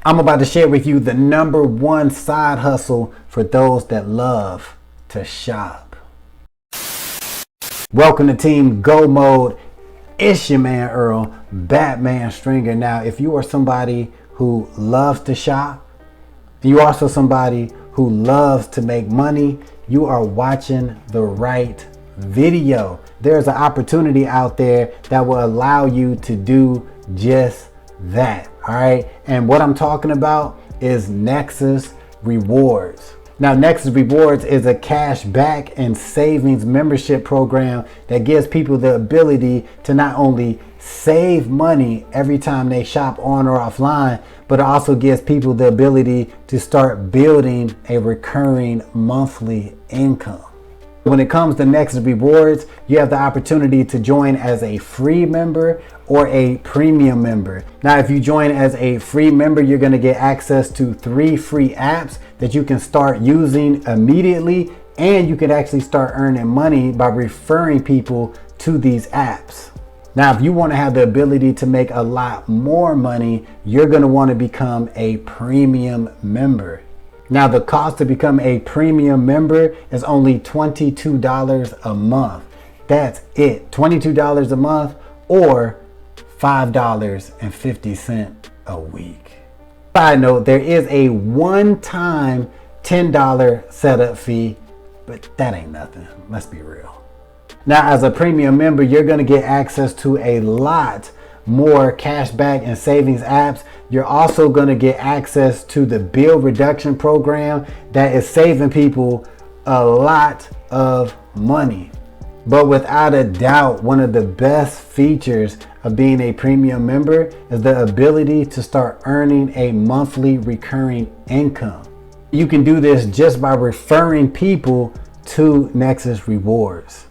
I'm about to share with you the #1 side hustle for those that love to shop. Welcome to Team Go Mode. It's your man Earl, Batman Stringer. Now, if you are somebody who loves to shop, you are also somebody who loves to make money, you are watching the right video. There's an opportunity out there that will allow you to do just that. All right. And what I'm talking about is Nexus Rewards. Now, Nexus Rewards is a cash back and savings membership program that gives people the ability to not only save money every time they shop on or offline, but it also gives people the ability to start building a recurring monthly income. When it comes to Nexus Rewards, you have the opportunity to join as a free member or a premium member. Now, if you join as a free member, you're going to get access to 3 free apps that you can start using immediately, and you can actually start earning money by referring people to these apps. Now, if you want to have the ability to make a lot more money, you're going to want to become a premium member. Now, the cost to become a premium member is only $22 a month. That's it, $22 a month or $5.50 a week. Side note, there is a one-time $10 setup fee, but that ain't nothing. Let's be real. Now, as a premium member, you're going to get access to a lot more cashback and savings apps. You're also going to get access to the bill reduction program that is saving people a lot of money. But without a doubt, one of the best features of being a premium member is the ability to start earning a monthly recurring income. You can do this just by referring people to Nexus Rewards.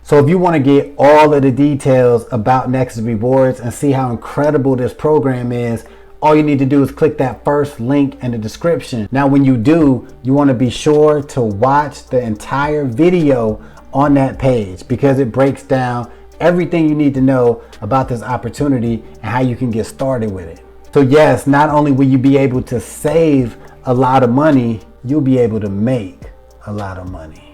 So if you want to get all of the details about Nexus Rewards and see how incredible this program is, all you need to do is click that first link in the description. Now, when you do, you want to be sure to watch the entire video on that page because it breaks down everything you need to know about this opportunity and how you can get started with it. So yes, not only will you be able to save a lot of money, you'll be able to make a lot of money.